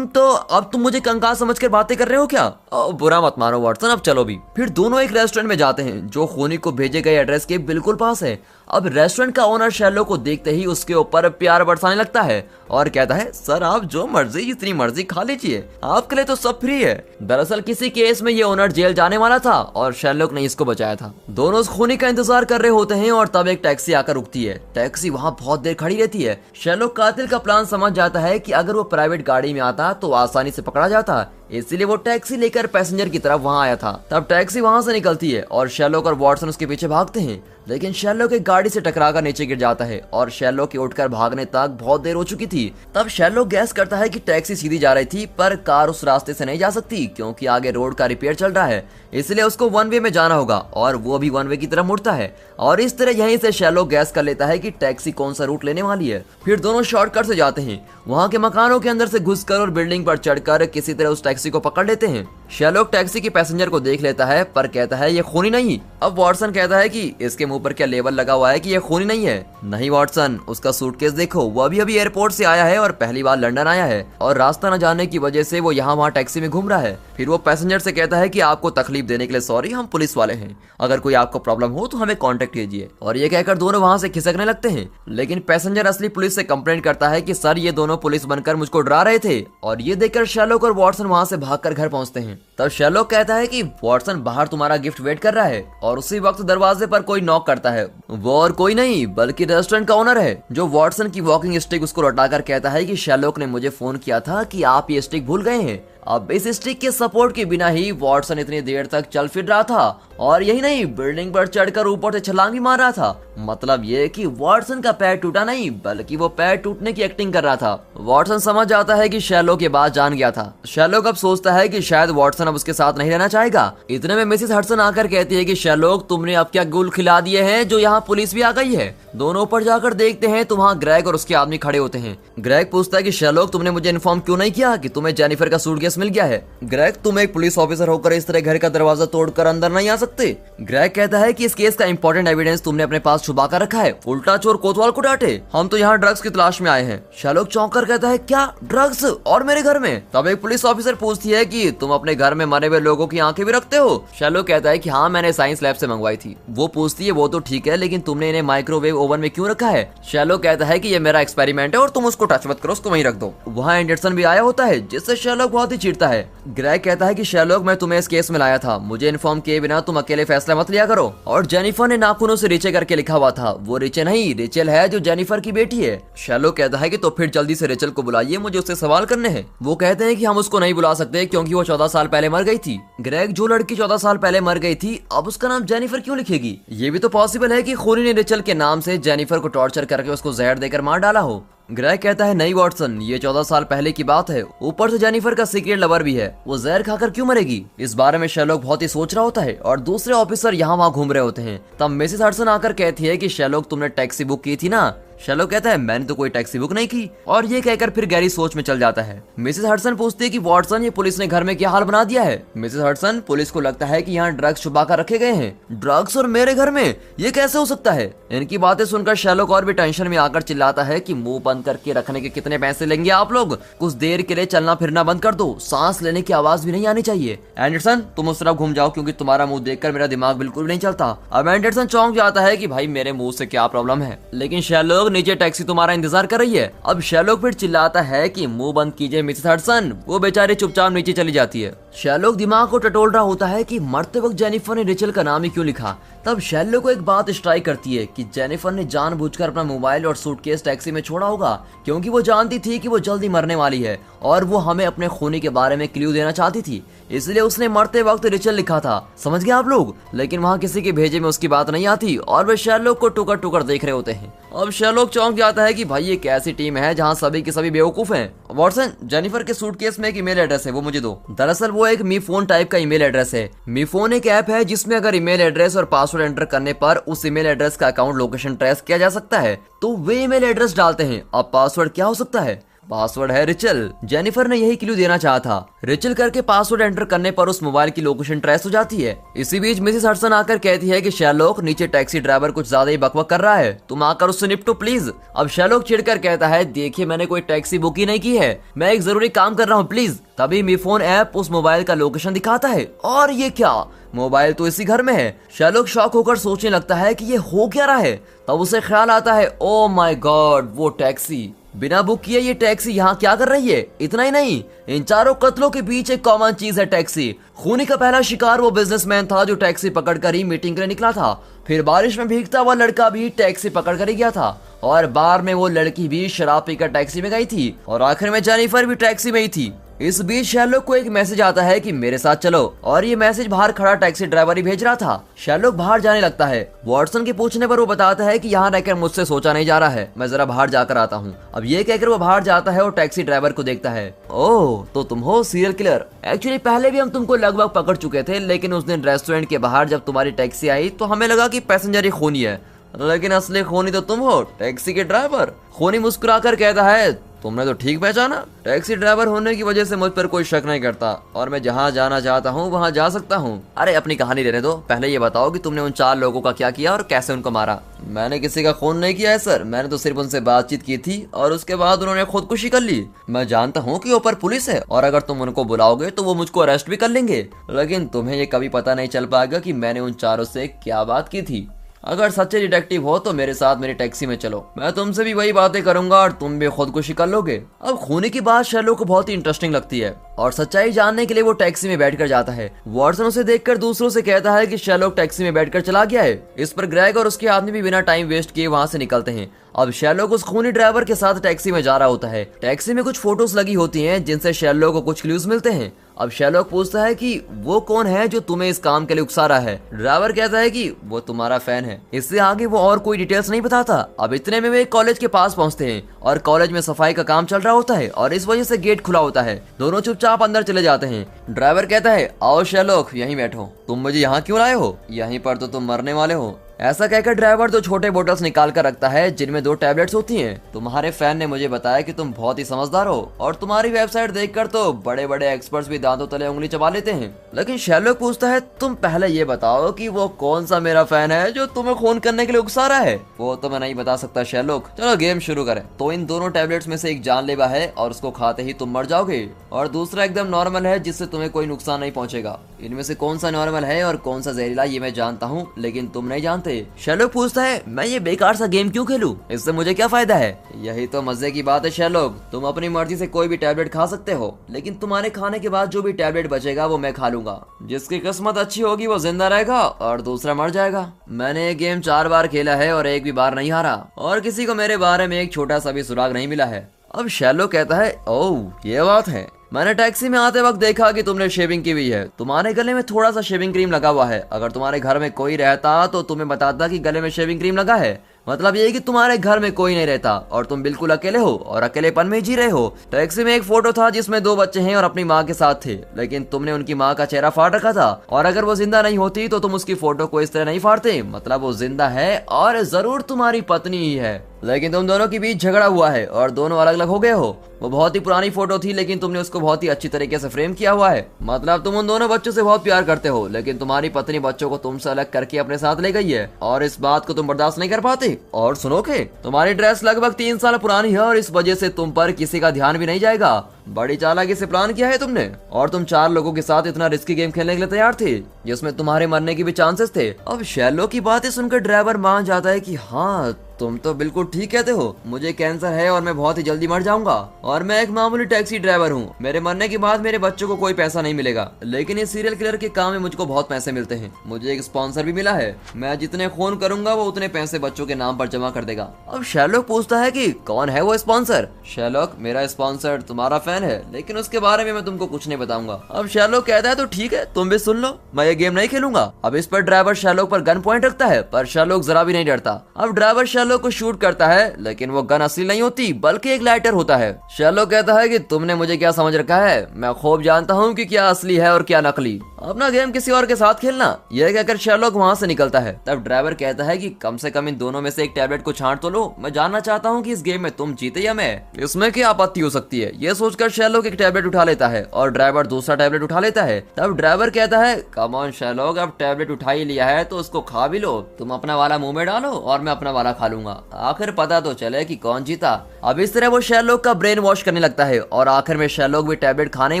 तो अब तुम मुझे कंकाल समझकर बातें कर रहे हो क्या? बुरा मत मानो वॉटसन, अब चलो भी। फिर दोनों एक रेस्टोरेंट में जाते हैं जो खूनी को भेजे गए एड्रेस के बिल्कुल पास है। अब रेस्टोरेंट का ओनर शैरलॉक को देखते ही उसके ऊपर प्यार बरसाने लगता है और कहता है सर आप जो मर्जी जितनी मर्जी खा लीजिए, आपके लिए तो सब फ्री है। दरअसल किसी केस में ये ओनर जेल जाने वाला था और शैरलॉक ने इसको बचाया था। दोनों उस खूनी का इंतजार कर रहे होते हैं और तब एक टैक्सी आकर रुकती है। टैक्सी वहाँ बहुत देर खड़ी रहती है। शैरलॉक कातिल का प्लान समझ जाता है कि अगर वो प्राइवेट गाड़ी में आता तो आसानी से पकड़ा जाता, इसीलिए वो टैक्सी लेकर पैसेंजर की तरफ वहाँ आया था। तब टैक्सी वहाँ से निकलती है और शैरलॉक और वॉटसन उसके पीछे भागते हैं, लेकिन शैरलॉक एक गाड़ी से टकराकर नीचे गिर जाता है और शैरलॉक के उठकर भागने तक बहुत देर हो चुकी थी। तब शैरलॉक गैस करता है कि टैक्सी सीधी जा रही थी, पर कार उस रास्ते से नहीं जा सकती क्योंकि आगे रोड का रिपेयर चल रहा है, इसलिए उसको वन वे में जाना होगा और वो भी वन वे की तरफ मुड़ता है। और इस तरह यहीं से शैरलॉक गैस कर लेता है कि टैक्सी कौन सा रूट लेने वाली है। फिर दोनों शॉर्टकट से जाते हैं, वहाँ के मकानों के अंदर से घुसकर और बिल्डिंग पर चढ़कर किसी तरह उस टैक्सी को पकड़ लेते हैं। शैरलॉक टैक्सी के पैसेंजर को देख लेता है पर कहता है ये खूनी नहीं। अब वॉटसन कहता है कि इसके मुंह पर क्या लेबल लगा हुआ है कि ये खूनी नहीं है? नहीं वॉटसन, उसका सूटकेस देखो, वो अभी अभी एयरपोर्ट से आया है और पहली बार लंदन आया है और रास्ता न जानने की वजह से वो यहाँ वहाँ टैक्सी में घूम रहा है। फिर वो पैसेंजर से कहता है कि आपको तकलीफ देने के लिए सॉरी, हम पुलिस वाले हैं, अगर कोई आपको प्रॉब्लम हो तो हमें कांटेक्ट कीजिए। और ये कहकर दोनों वहाँ से खिसकने लगते हैं, लेकिन पैसेंजर असली पुलिस से कंप्लेंट करता है कि सर ये दोनों पुलिस बनकर मुझको डरा रहे थे। और ये देखकर शैरलॉक और वॉटसन वहाँ से भागकर घर पहुँचते हैं। तब शैरलॉक कहता है कि वॉटसन बाहर तुम्हारा गिफ्ट वेट कर रहा है और उसी वक्त दरवाजे पर कोई नॉक करता है। वो और कोई नहीं बल्कि रेस्टोरेंट का ओनर है, जो वॉटसन की वॉकिंग स्टिक उसको लौटाकर कहता है कि शैरलॉक ने मुझे फोन किया था कि आप ये स्टिक भूल गए हैं। अब इस स्टिक के सपोर्ट के बिना ही वॉटसन इतनी देर तक चल फिर रहा था और यही नहीं, बिल्डिंग पर चढ़कर ऊपर से छलांग भी मार रहा था। मतलब ये कि वॉटसन का पैर टूटा नहीं बल्कि वो पैर टूटने की एक्टिंग कर रहा था। वॉटसन समझ जाता है कि शैरलॉक ये बात जान गया था। शैरलॉक अब सोचता है कि शायद वॉटसन अब उसके साथ नहीं रहना चाहेगा। इतने में मिसेस हडसन आकर कहती है कि शैरलॉक तुमने अब क्या गुल खिला दिए हैं जो यहाँ पुलिस भी आ गई है। दोनों ऊपर जाकर देखते हैं तो वहाँ ग्रेग और उसके आदमी खड़े होते हैं। ग्रेग पूछता है कि शैरलॉक तुमने मुझे इन्फॉर्म क्यों नहीं किया कि तुम्हें जेनिफर का सूटकेस मिल गया है? ग्रेग तुम एक पुलिस ऑफिसर होकर इस तरह घर का दरवाजा तोड़कर अंदर नहीं आ सकते। ग्रेग कहता है कि इस केस का इंपॉर्टेंट एविडेंस तुमने अपने पास छुपा कर रखा है, उल्टा चोर कोतवाल को डांटे, हम तो यहाँ ड्रग्स की तलाश में आए हैं। शैरलॉक चौंक कर कहता है क्या ड्रग्स और मेरे घर में? तब एक पुलिस ऑफिसर पूछती है कि तुम अपने घर में मरे हुए लोगों की आंखें भी रखते हो? शैरलॉक कहता है कि हाँ मैंने साइंस लैब से मंगवाई थी। वो पूछती है वो तो ठीक है लेकिन तुमने इन्हें माइक्रोवेव ओवन में क्यों रखा है? शैरलॉक कहता है कि ये मेरा एक्सपेरिमेंट है और तुम उसको टच मत करो, उसको वहीं रख दो। वहाँ एंडरसन भी आया होता है जिससे शैरलॉक बहुत ही चिढ़ता है। ग्रेग कहता है कि शैरलॉक मैं तुम्हें इस केस में लाया था, मुझे इन्फॉर्म किए बिना तुम अकेले फैसला मत लिया करो। और जेनिफर ने नाखूनों से रिचे करके लिखा हुआ था, वो रिचे नहीं रेचल है जो जेनिफर की बेटी है। शैरलॉक कहता है कि तो फिर जल्दी से रेचल को बुलाइए, मुझे उससे सवाल करने हैं। वो कहते हैं कि हम उसको नहीं बुला सकते क्योंकि वो 14 साल पहले मर गई थी। ग्रेग जो लड़की 14 साल पहले मर गई थी अब उसका नाम जेनिफर क्यों लिखेगी? ये भी तो पॉसिबल है कि खूनी ने रेचल के नाम से जेनिफर को टॉर्चर करके उसको जहर देकर मार डाला हो। ग्रेग कहता है नहीं वॉटसन, ये 14 साल पहले की बात है, ऊपर से जेनिफर का सीक्रेट लवर भी है, वो जहर खाकर क्यों मरेगी? इस बारे में शैरलॉक बहुत ही सोच रहा होता है और दूसरे ऑफिसर यहाँ वहाँ घूम रहे होते हैं। तब मिसेस हडसन आकर कहती है कि शैरलॉक तुमने टैक्सी बुक की थी ना, शेरलॉक कहता है मैंने तो कोई टैक्सी बुक नहीं की, और ये कहकर फिर गहरी सोच में चल जाता है। मिसेस हडसन पूछती है कि वॉटसन, ये पुलिस ने घर में क्या हाल बना दिया है। मिसेस हडसन, पुलिस को लगता है कि यहाँ ड्रग्स छुपा कर रखे गए हैं। ड्रग्स और मेरे घर में, ये कैसे हो सकता है? इनकी बातें सुनकर शेरलॉक और भी टेंशन में आकर चिल्लाता है कि मुंह बंद करके रखने के कितने पैसे लेंगे आप लोग? कुछ देर के लिए चलना फिरना बंद कर दो, सांस लेने की आवाज भी नहीं आनी चाहिए। एंडरसन, तुम उस तरफ घूम जाओ क्योंकि तुम्हारा मुंह देखकर मेरा दिमाग बिल्कुल भी नहीं चलता। अब एंडरसन चौंक जाता है कि भाई मेरे मुंह से क्या प्रॉब्लम है, लेकिन शेरलॉक, नीचे टैक्सी तुम्हारा इंतजार कर रही है। अब शेरलॉक फिर चिल्लाता है कि मुंह बंद कीजिए मिसेस हडसन। वो बेचारी चुपचाप नीचे चली जाती है। शेरलॉक दिमाग को टटोल रहा होता है कि मरते वक्त जेनिफर ने रिचल का नाम ही क्यों लिखा। तब शेरलॉक को एक बात स्ट्राइक करती है कि जेनिफर ने जानबूझकर अपना मोबाइल और सूटकेस टैक्सी में छोड़ा होगा, क्योंकि वो जानती थी कि वो जल्दी मरने वाली है और वो हमें अपने खूनी के बारे में क्लू देना चाहती थी, इसलिए उसने मरते वक्त रिचल लिखा था। समझ गए आप लोग? लेकिन वहाँ किसी के भेजे में उसकी बात नहीं आती और वे शेरलॉक को टुकर टुकर देख रहे होते हैं। अब शेरलॉक चौंक जाता है कि भाई ये कैसी टीम है जहाँ सभी के सभी बेवकूफ हैं। वॉटसन, जेनिफर के सूटकेस में एक ईमेल एड्रेस है, वो मुझे दो। दरअसल वो एक मी फोन टाइप का ईमेल एड्रेस है। मी फोन एक ऐप है जिसमें अगर ईमेल एड्रेस और पासवर्ड एंटर करने पर उस ईमेल एड्रेस का अकाउंट लोकेशन ट्रेस किया जा सकता है। तो वे ईमेल एड्रेस डालते हैं। अब पासवर्ड क्या हो सकता है? पासवर्ड है रिचल। जेनिफर ने यही क्लू देना चाहा था। रिचल करके पासवर्ड एंटर करने पर उस मोबाइल की लोकेशन ट्रेस हो जाती है। इसी बीच मिसेस हडसन आकर कहती है कि शेरलॉक, नीचे टैक्सी ड्राइवर कुछ ज्यादा ही बकबक कर रहा है, तुम आकर उससे निपटो प्लीज। अब शेरलॉक चिढ़कर कहता है देखिए मैंने कोई टैक्सी बुक ही नहीं की है, मैं एक जरूरी काम कर रहा हूँ प्लीज। तभी मी फोन ऐप उस मोबाइल का लोकेशन दिखाता है और ये क्या, मोबाइल तो इसी घर में है। शेरलॉक शॉक होकर सोचने लगता है कि ये हो क्या रहा है। तब उसे ख्याल आता है ओ माय गॉड, वो टैक्सी, बिना बुक किए ये टैक्सी यहाँ क्या कर रही है? इतना ही नहीं, इन चारों कत्लों के बीच एक कॉमन चीज है, टैक्सी। खूनी का पहला शिकार वो बिजनेसमैन था जो टैक्सी पकड़कर ही मीटिंग के लिए निकला था। फिर बारिश में भीगता हुआ लड़का भी टैक्सी पकड़कर ही गया था, और बार में वो लड़की भी शराब पीकर टैक्सी में गई थी, और आखिर में जेनिफर भी टैक्सी में ही थी। इस बीच शेरलॉक को एक मैसेज आता है कि मेरे साथ चलो, और ये मैसेज बाहर खड़ा टैक्सी ड्राइवर ही भेज रहा था। शेरलॉक बाहर जाने लगता है। वॉटसन के पूछने पर वो बताता है कि यहाँ रहकर मुझसे सोचा नहीं जा रहा है, मैं जरा बाहर जाकर आता हूँ। अब ये कहकर वो बाहर जाता है और टैक्सी ड्राइवर को देखता है। ओह, तो तुम हो सीरियल किलर। एक्चुअली पहले भी हम तुमको लगभग पकड़ चुके थे, लेकिन उस दिन रेस्टोरेंट के बाहर जब तुम्हारी टैक्सी आई तो हमें लगा कि पैसेंजर ही खूनी है, लेकिन असली खूनी तो तुम हो, टैक्सी के ड्राइवर। खूनी मुस्कुराकर कहता है तुमने तो ठीक पहचाना, टैक्सी ड्राइवर होने की वजह से मुझ पर कोई शक नहीं करता और मैं जहाँ जाना चाहता हूँ वहाँ जा सकता हूँ। अरे अपनी कहानी रहने दो, पहले ये बताओ कि तुमने उन 4 लोगों का क्या किया और कैसे उनको मारा। मैंने किसी का खून नहीं किया है सर, मैंने तो सिर्फ उनसे बातचीत की थी और उसके बाद उन्होंने खुदकुशी कर ली। मैं जानता हूँ कि ऊपर पुलिस है और अगर तुम उनको बुलाओगे तो वो मुझको अरेस्ट भी कर लेंगे, लेकिन तुम्हें ये कभी पता नहीं चल पाएगा कि मैंने उन चारों से क्या बात की थी। अगर सच्चे डिटेक्टिव हो तो मेरे साथ मेरी टैक्सी में चलो, मैं तुमसे भी वही बातें करूंगा और तुम भी खुदकुशी कर लोगे। अब खूनी की बात शेरलॉक को बहुत ही इंटरेस्टिंग लगती है और सच्चाई जानने के लिए वो टैक्सी में बैठकर जाता है। वॉटसन उसे देखकर दूसरों से कहता है कि शेरलॉक टैक्सी में बैठकर चला गया है। इस पर ग्रेग और उसके आदमी भी बिना टाइम वेस्ट किए वहाँ से निकलते हैं। अब शेरलॉक उस खूनी ड्राइवर के साथ टैक्सी में जा रहा होता है। टैक्सी में कुछ फोटोज लगी होती हैं जिनसे शेरलॉक को कुछ क्लूज मिलते हैं। अब शेरलॉक पूछता है कि वो कौन है जो तुम्हें इस काम के लिए उकसा रहा है। ड्राइवर कहता है कि वो तुम्हारा फैन है। इससे आगे वो और कोई डिटेल्स नहीं बताता। अब इतने में वे कॉलेज के पास पहुंचते हैं और कॉलेज में सफाई का काम चल रहा होता है और इस वजह से गेट खुला होता है। दोनों चुपचाप अंदर चले जाते हैं। ड्राइवर कहता है आओ शेरलॉक यहीं बैठो, तुम मुझे यहाँ क्यों लाए हो? यहीं पर तो तुम मरने वाले हो। ऐसा कहकर ड्राइवर 2 छोटे बोतल्स निकाल कर रखता है जिनमें 2 टैबलेट्स होती हैं। तुम्हारे फैन ने मुझे बताया कि तुम बहुत ही समझदार हो और तुम्हारी वेबसाइट देखकर तो बड़े बड़े एक्सपर्ट्स भी दांतों तले उंगली चबा लेते हैं। लेकिन शेरलॉक पूछता है तुम पहले ये बताओ कि वो कौन सा मेरा फैन है जो तुम्हें खून करने के लिए उकसा रहा है? वो तो मैं नहीं बता सकता शेरलॉक। चलो गेम शुरू करें। तो इन दोनों टैबलेट्स में से एक जानलेवा है और उसको खाते ही तुम मर जाओगे, और दूसरा एकदम नॉर्मल है जिससे तुम्हें कोई नुकसान नहीं पहुंचेगा। इनमें से कौन सा नॉर्मल है और कौन सा जहरीला ये मैं जानता हूँ, लेकिन तुम नहीं जानते। शेरलॉक पूछता है मैं ये बेकार सा गेम क्यों खेलूं? इससे मुझे क्या फायदा है? यही तो मजे की बात है शेरलॉक, तुम अपनी मर्जी से कोई भी टैबलेट खा सकते हो, लेकिन तुम्हारे खाने के बाद जो भी टैबलेट बचेगा वो मैं खा लूंगा। जिसकी किस्मत अच्छी होगी वो जिंदा रहेगा और दूसरा मर जाएगा। मैंने ये गेम 4 बार खेला है और एक भी बार नहीं हारा, और किसी को मेरे बारे में एक छोटा सा भी सुराग नहीं मिला है। अब शेरलॉक कहता है ओह ये बात है, मैंने टैक्सी में आते वक्त देखा कि तुमने शेविंग की हुई है। तुम्हारे गले में थोड़ा सा शेविंग क्रीम लगा हुआ है। अगर तुम्हारे घर में कोई रहता तो तुम्हें बताता कि गले में शेविंग क्रीम लगा है। मतलब ये कि तुम्हारे घर में कोई नहीं रहता और तुम बिल्कुल अकेले हो और अकेलेपन में जी रहे हो। टैक्सी में एक फोटो था जिसमें 2 बच्चे हैं और अपनी माँ के साथ थे, लेकिन तुमने उनकी माँ का चेहरा फाड़ रखा था, और अगर वो जिंदा नहीं होती तो तुम उसकी फोटो को इस तरह नहीं फाड़ते। मतलब वो जिंदा है और जरूर तुम्हारी पत्नी ही है। लेकिन तुम दोनों के बीच झगड़ा हुआ है और दोनों अलग अलग हो गए हो। वो बहुत ही पुरानी फोटो थी, लेकिन तुमने उसको बहुत ही अच्छी तरीके से फ्रेम किया हुआ है। मतलब तुम उन दोनों बच्चों से बहुत प्यार करते हो, लेकिन तुम्हारी पत्नी बच्चों को तुमसे अलग करके अपने साथ ले गई है और इस बात को तुम बर्दाश्त नहीं कर पाते। और सुनोगे, तुम्हारी ड्रेस लगभग 3 साल पुरानी है और इस वजह से तुम पर किसी का ध्यान भी नहीं जाएगा। बड़ी चालाकी से प्लान किया है तुमने, और तुम 4 लोगों के साथ इतना रिस्की गेम खेलने के लिए तैयार थे जिसमें तुम्हारे मरने के भी चांसेस थे। अब शैलो की बातें सुनकर ड्राइवर मान जाता है कि हाँ, तुम तो बिल्कुल ठीक कहते हो। मुझे कैंसर है और मैं बहुत ही जल्दी मर जाऊंगा और मैं एक मामूली टैक्सी ड्राइवर हूँ। मेरे मरने के बाद मेरे बच्चों को कोई पैसा नहीं मिलेगा, लेकिन इस सीरियल किलर के काम में मुझको बहुत पैसे मिलते हैं। मुझे एक स्पॉन्सर भी मिला है, मैं जितने खून करूंगा वो उतने पैसे बच्चों के नाम पर जमा कर देगा। अब शैलोक पूछता है कि कौन है वो स्पॉन्सर। शैलोक, मेरा स्पॉन्सर तुम्हारा फैन है, लेकिन उसके बारे में मैं तुमको कुछ नहीं बताऊंगा। अब शैलोक कहता है तो ठीक है, तुम भी सुन लो, मैं ये गेम नहीं खेलूंगा। अब इस पर ड्राइवर शैलोक पर गन पॉइंट रखता है, पर शैलोक जरा भी नहीं डरता। अब ड्राइवर शैलोक को शूट करता है, लेकिन वो गन असली नहीं होती बल्कि एक लाइटर होता है। शैलोक कहता है कि तुमने मुझे क्या समझ रखा है, मैं खूब जानता हूँ कि क्या असली है और क्या नकली। अपना गेम किसी और के साथ खेलना, यह कहकर शैलोक वहाँ से निकलता है। तब ड्राइवर कहता है कि कम से कम इन दोनों में से एक टैबलेट को छांट तो लो, मैं जानना चाहता हूँ कि इस गेम में तुम जीते या मैं। इसमें क्या आपत्ति हो सकती है। यह सोचकर शैलोक एक टैबलेट उठा लेता है और ड्राइवर दूसरा टैबलेट उठा लेता है। तब ड्राइवर कहता है, कम ऑन शैलोक, अब टैबलेट उठा ही लिया है तो उसको खा भी लो। तुम अपना वाला मुंह में डालो और मैं अपना वाला खा लूंगा, आखिर पता तो चले कि कौन जीता। अब इस तरह वो शैलोक का ब्रेन वॉश करने लगता है और आखिर में शैलोक भी टैबलेट खाने ही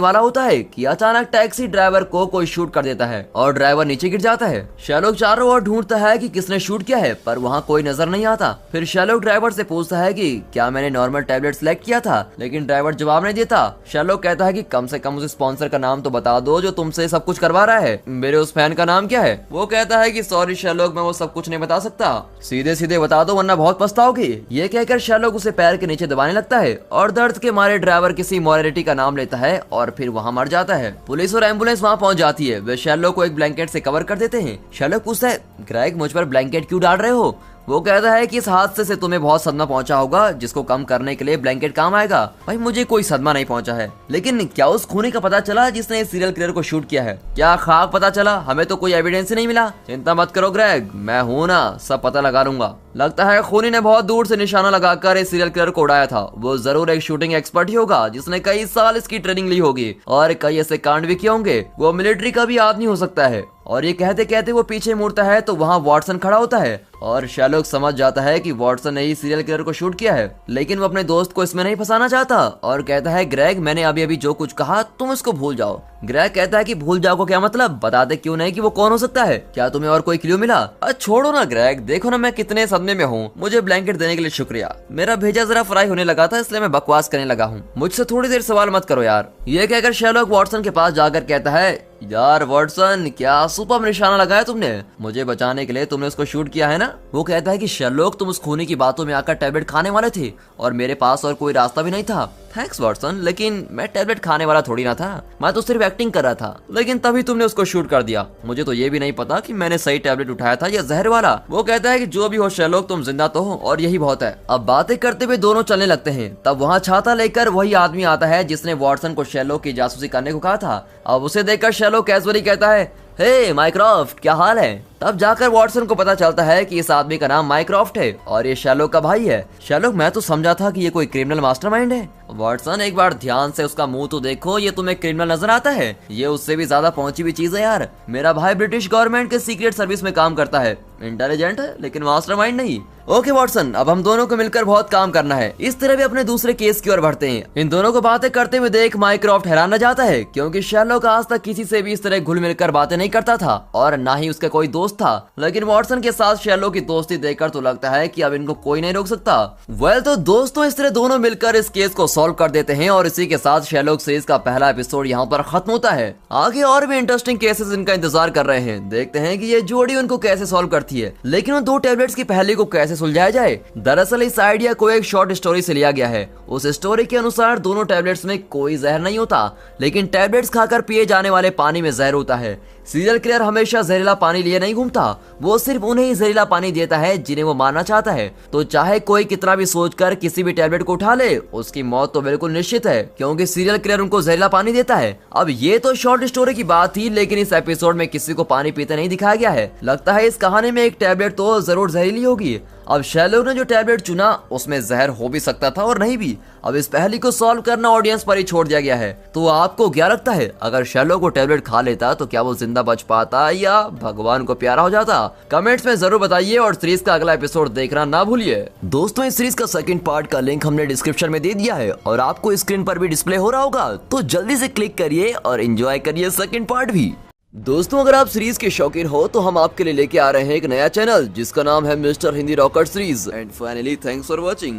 वाला होता है कि अचानक टैक्सी ड्राइवर को कोई शूट कर देता है और ड्राइवर नीचे गिर जाता है। शैलोक चारों ओर ढूंढता है कि किसने शूट किया है, पर वहाँ कोई नजर नहीं आता। फिर शैलोक ड्राइवर से पूछता है कि क्या मैंने नॉर्मल टैबलेट सिलेक्ट किया था, लेकिन ड्राइवर जवाब नहीं देता। शैलोक कहता है कि कम से कम उस स्पॉन्सर का नाम तो बता दो जो तुमसे सब कुछ करवा रहा है। मेरे उस फैन का नाम क्या है। वो कहता है कि सॉरी शैलोक, मैं वो सब कुछ नहीं बता सकता, सीधे सीधे बता दो वरना बहुत पछताओगे। ये कहकर शैलोक उसे पैर के नीचे दबाने लगता है और दर्द के मारे ड्राइवर किसी मोरालिटी का नाम लेता है और फिर वहाँ मर जाता है। पुलिस और एम्बुलेंस वहाँ पहुँच जाती है। वे शैलोक को एक ब्लैंकेट से कवर कर देते हैं। शैलोक पूछता है, ग्रेग, मुझ पर ब्लैंकेट क्यों डाल रहे हो। वो कहता है कि इस हादसे से तुम्हें बहुत सदमा पहुंचा होगा, जिसको कम करने के लिए ब्लैंकेट काम आएगा। भाई, मुझे कोई सदमा नहीं पहुंचा है, लेकिन क्या उस खूनी का पता चला जिसने इस सीरियल किलर को शूट किया है। क्या खाक पता चला, हमें तो कोई एविडेंस ही नहीं मिला। चिंता मत करो ग्रेग, मैं हूँ ना, सब पता लगा लूंगा। लगता है खूनी ने बहुत दूर से निशाना लगाकर इस सीरियल किलर को उड़ाया था। वो जरूर एक शूटिंग एक्सपर्ट ही होगा जिसने कई साल इसकी ट्रेनिंग ली होगी और कई ऐसे कांड भी किए होंगे। वो मिलिट्री का भी आदमी हो सकता है। और ये कहते कहते वो पीछे मुड़ता है तो वहाँ वॉटसन खड़ा होता है और शैलोक समझ जाता है कि वॉटसन ने ही सीरियल किलर को शूट किया है, लेकिन वो अपने दोस्त को इसमें नहीं फंसाना चाहता और कहता है, ग्रेग, मैंने अभी अभी जो कुछ कहा तुम इसको भूल जाओ। ग्रेग कहता है कि भूल जाओ को क्या मतलब, बताते क्यों नहीं कि वो कौन हो सकता है। क्या तुम्हें और कोई क्लू मिला। छोड़ो ना ग्रेग, देखो ना मैं कितने सदमे में हूँ। मुझे ब्लैंकेट देने के लिए शुक्रिया। मेरा भेजा जरा फ्राई होने लगा था, इसलिए मैं बकवास करने लगा हूँ। मुझसे थोड़ी देर सवाल मत करो यार। ये कहकर शैलोक वॉटसन के पास जाकर कहता है, यार वॉटसन, क्या सुपर निशाना लगाया तुमने। मुझे बचाने के लिए तुमने उसको शूट किया है ना। वो कहता है कि शैलोक, तुम उस खूनी की बातों में आकर टैबलेट खाने वाले थे और मेरे पास और कोई रास्ता भी नहीं था। थैंक्स वॉटसन, लेकिन मैं टैबलेट खाने वाला थोड़ी ना था, मैं तो सिर्फ एक्टिंग कर रहा था, लेकिन तभी तुमने उसको शूट कर दिया। मुझे तो ये भी नहीं पता कि मैंने सही टैबलेट उठाया था या जहर वाला। वो कहता है कि जो भी हो शैलोक, तुम जिंदा तो हो और यही बहुत है। अब बातें करते हुए दोनों चलने लगते हैं। तब वहाँ छाता लेकर वही आदमी आता है जिसने वॉटसन को शैलोक की जासूसी करने को कहा था। अब उसे देखकर शैलोक कैजुअली कहता है, हे माइक्रोफ्ट, क्या हाल है। तब जाकर वॉटसन को पता चलता है कि इस आदमी का नाम माइक्रोफ्ट है और ये शैलोक का भाई है। शैलोक, मैं तो समझा था कि ये कोई क्रिमिनल मास्टरमाइंड है। वॉटसन, एक बार ध्यान से उसका मुंह तो देखो, ये तुम्हें क्रिमिनल नजर आता है। ये उससे भी ज्यादा पहुंची हुई चीज है यार। मेरा भाई ब्रिटिश गवर्नमेंट के सीक्रेट सर्विस में काम करता है, इंटेलिजेंट है लेकिन मास्टरमाइंड नहीं। ओके वॉटसन, अब हम दोनों को मिलकर बहुत काम करना है। इस तरह भी अपने दूसरे केस की ओर बढ़ते हैं। इन दोनों को बातें करते हुए देख माइक्रोफ्ट हैरान रह जाता है, क्योंकि शैलोक आज तक किसी से भी इस तरह घुल मिलकर बातें नहीं करता था और ना ही उसका कोई दोस्त था। लेकिन वॉटसन के साथ शैलोक की दोस्ती देखकर तो लगता है कि अब इनको कोई नहीं रोक सकता। वेल तो दोस्तों, इस तरह दोनों मिलकर इस केस को सॉल्व कर देते हैं और इसी के साथ शैलोक सीरीज का पहला एपिसोड यहाँ पर खत्म होता है। आगे और भी इंटरेस्टिंग केसेस इनका इंतजार कर रहे हैं। देखते हैं कि ये जोड़ी उनको कैसे सॉल्व करती है, लेकिन उन 2 टैबलेट्स की पहली को कैसे सुलझाया जाए। दरअसल इस आइडिया को एक शॉर्ट स्टोरी से लिया गया है। उस स्टोरी के अनुसार दोनों टैबलेट्स में कोई जहर नहीं होता, लेकिन टैबलेट्स खाकर पिए जाने वाले पानी में जहर होता है। सीरियल किलर हमेशा जहरीला पानी लिए नहीं घूमता, वो सिर्फ उन्हें ही जहरीला पानी देता है जिन्हें वो मारना चाहता है। तो चाहे कोई कितना भी सोचकर किसी भी टैबलेट को उठा ले, उसकी मौत तो बिल्कुल निश्चित है, क्योंकि सीरियल किलर उनको जहरीला पानी देता है। अब ये तो शॉर्ट स्टोरी की बात थी, लेकिन इस एपिसोड में किसी को पानी पीते नहीं दिखाया गया है। लगता है इस कहानी में एक टैबलेट तो जरूर जहरीली होगी। अब शेरलॉक ने जो टैबलेट चुना उसमें जहर हो भी सकता था और नहीं भी। अब इस पहेली को सॉल्व करना ऑडियंस पर ही छोड़ दिया गया है। तो आपको क्या लगता है, अगर शेरलॉक वो टैबलेट खा लेता तो क्या वो जिंदा बच पाता या भगवान को प्यारा हो जाता? कमेंट्स में जरूर बताइए और सीरीज का अगला एपिसोड देखना ना भूलिए। दोस्तों, इस सीरीज का सेकंड पार्ट का लिंक हमने डिस्क्रिप्शन में दे दिया है और आपको स्क्रीन पर भी डिस्प्ले हो रहा होगा, तो जल्दी से क्लिक करिए और एंजॉय करिए सेकंड पार्ट भी। दोस्तों, अगर आप सीरीज के शौकीन हो तो हम आपके लिए लेके आ रहे हैं एक नया चैनल जिसका नाम है mister Hindi rocket series. And finally thanks for watching.